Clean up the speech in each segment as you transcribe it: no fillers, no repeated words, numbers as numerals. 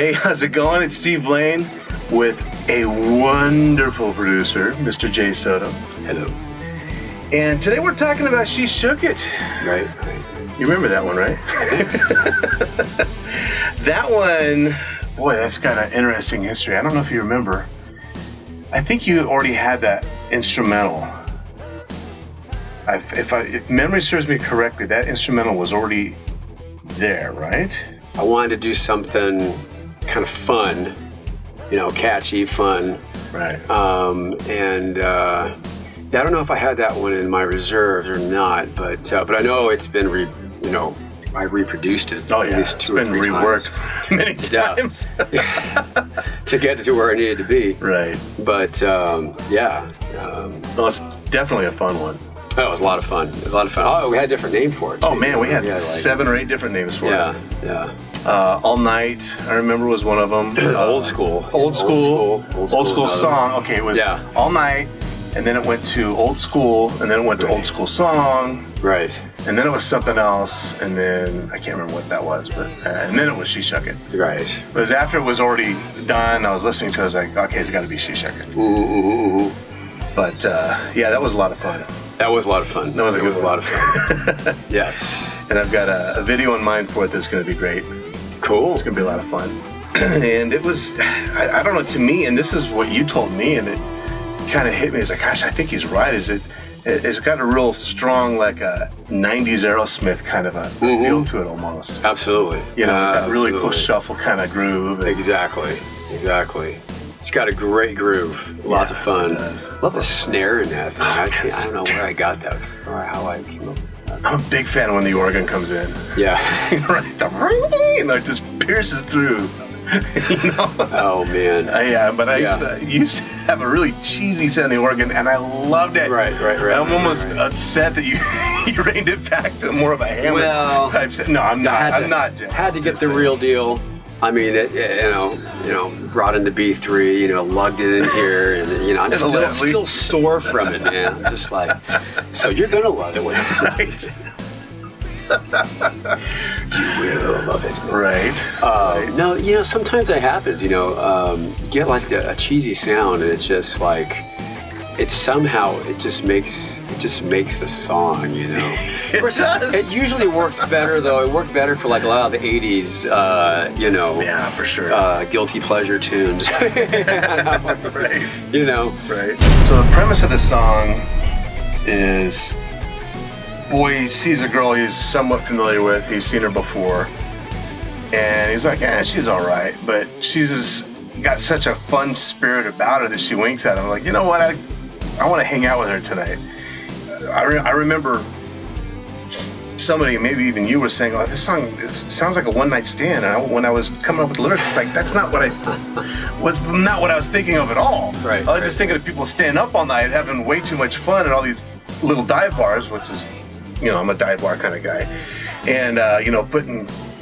Hey, how's it going? It's Steve Lane with a wonderful producer, Mr. Jay Soto. Hello. And today we're talking about She Shook It. Right. You remember that one, right? That one, boy, that's got an interesting history. I don't know if you remember. I think you already had that instrumental. If memory serves me correctly, that instrumental was already there, right? I wanted to do something kind of fun, catchy, fun. Right. I don't know if I had that one in my reserves or not, but I know it's been I reproduced it. Oh yeah, at least it's two or been three reworked times. many times to get to where I needed to be. Right. But well, it's definitely a fun one. Oh, it was a lot of fun. Oh, we had a different name for it. Oh man, we had 7 or 8 different names for it. Yeah. All Night, I remember, was one of them. Old school song. Okay, it was All Night, and then it went to Old School, and then it went to Old School Song. Right. And then it was something else, and then I can't remember what that was, but and then it was She Shook It. Right. Because after it was already done, I was listening to it, I was like, okay, it's got to be She Shook It. Ooh. But yeah, that was a lot of fun. That was a lot of fun. That was a lot of fun. Yes. And I've got a video in mind for it that's going to be great. Cool. It's going to be a lot of fun. And it was, I don't know, to me, and this is what you told me, and it kind of hit me. It's like, gosh, I think he's right. It's got a real strong, like a 90s Aerosmith kind of a feel to it almost. Absolutely. That really cool shuffle kind of groove. Exactly. It's got a great groove. Lots of fun. Love the snare in that thing. I don't know where I got that or how I came up with that. I'm a big fan when the organ comes in. Yeah. Right. The ring, it just pierces through. Oh man. I used to have a really cheesy sounding organ, and I loved it. Right. I'm almost upset that you reined it back to more of a hammer type set. No, I'm not. I'm not. Had to get the real deal. I mean, brought in the B3, lugged it in here, and I'm still sore from it, man. I'm just like, so you're gonna love it, right? You will love it, right? No, sometimes that happens. You get like a cheesy sound, and it's just like, it just makes the song, It does. It usually works better though. It worked better for like a lot of the 80s, Yeah, for sure. guilty pleasure tunes. Right. Right. So the premise of the song is, boy sees a girl he's somewhat familiar with. He's seen her before, and he's like, she's all right, but she's just got such a fun spirit about her that she winks at him. Like, you know what? I want to hang out with her tonight. I remember somebody, maybe even you, were saying, "Oh, this song sounds like a one-night stand." And when I was coming up with the lyrics, it's like that's not what I was thinking of at all. Right. I was just thinking of people staying up all night, having way too much fun, and all these little dive bars, which is, I'm a dive bar kind of guy, and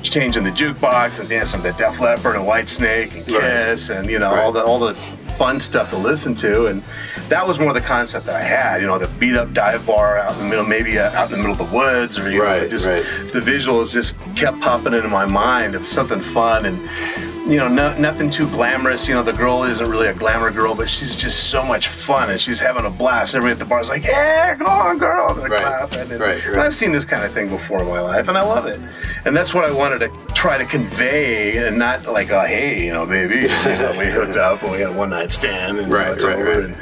changing the jukebox and dancing to Def Leppard and Whitesnake and Kiss, and all the fun stuff to listen to. And that was more the concept that I had, the beat up dive bar out in the middle, maybe out in the middle of the woods, or the visuals just kept popping into my mind of something fun, and nothing too glamorous. The girl isn't really a glamour girl, but she's just so much fun, and she's having a blast. Everybody at the bar is like, "Yeah, go on, girl!" And they're clapping. And I've seen this kind of thing before in my life, and I love it. And that's what I wanted to try to convey, and not like, hey, baby, we hooked up and we had a one-night stand, and it's over, and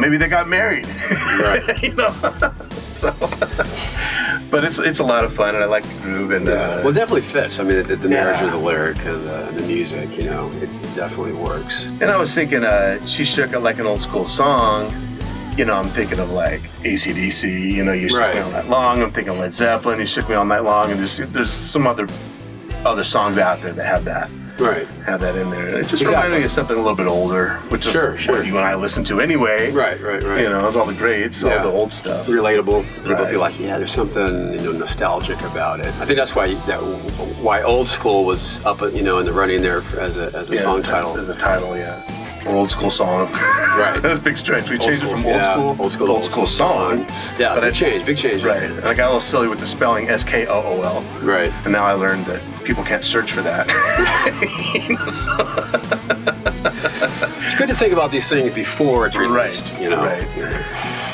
maybe they got married. Right. So. But it's a lot of fun, and I like the groove. And well, it definitely fits. I mean, the marriage of the lyric and the music, it definitely works. And I was thinking, She Shook It like an old school song. I'm thinking of like AC/DC. You shook me all night long. I'm thinking Led Zeppelin. You shook me all night long. And there's some other songs out there that have that. Right. Have that in there. It just reminded me of something a little bit older, which is what you and I listen to anyway. Right. It's all the greats, all the old stuff. Relatable. People be like, there's something nostalgic about it. I think that's why Old School was up, in the running there as a song title. As a title, yeah. old school song. Right. That was a big stretch. We changed it from old school song. Yeah, but big change. Right. And I got a little silly with the spelling SKOOL. Right. And now I learned that people can't search for that. It's good to think about these things before it's released. Right.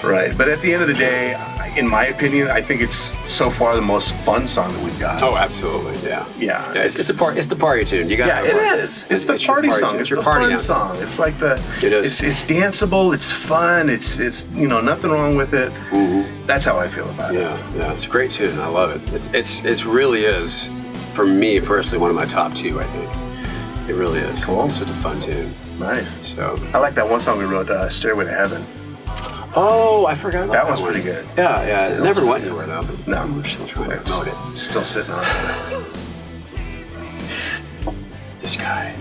Right. But at the end of the day, in my opinion, I think it's so far the most fun song that we've got. Oh, absolutely. Yeah. It's the party tune. You got. Yeah, it is. It's the party song. It's the fun song. It's like the. It is. It's danceable. It's fun. It's nothing wrong with it. Mm-hmm. That's how I feel about it. Yeah. It's a great tune. I love it. It really is, for me personally, one of my top 2. I think it really is. Cool. It's such a fun tune. Nice. So I like that one song we wrote, "Stairway to Heaven." Oh, I forgot about that one's pretty good. Yeah. It never went anywhere though. No, we're still trying to promote it. Still sitting on it. This guy.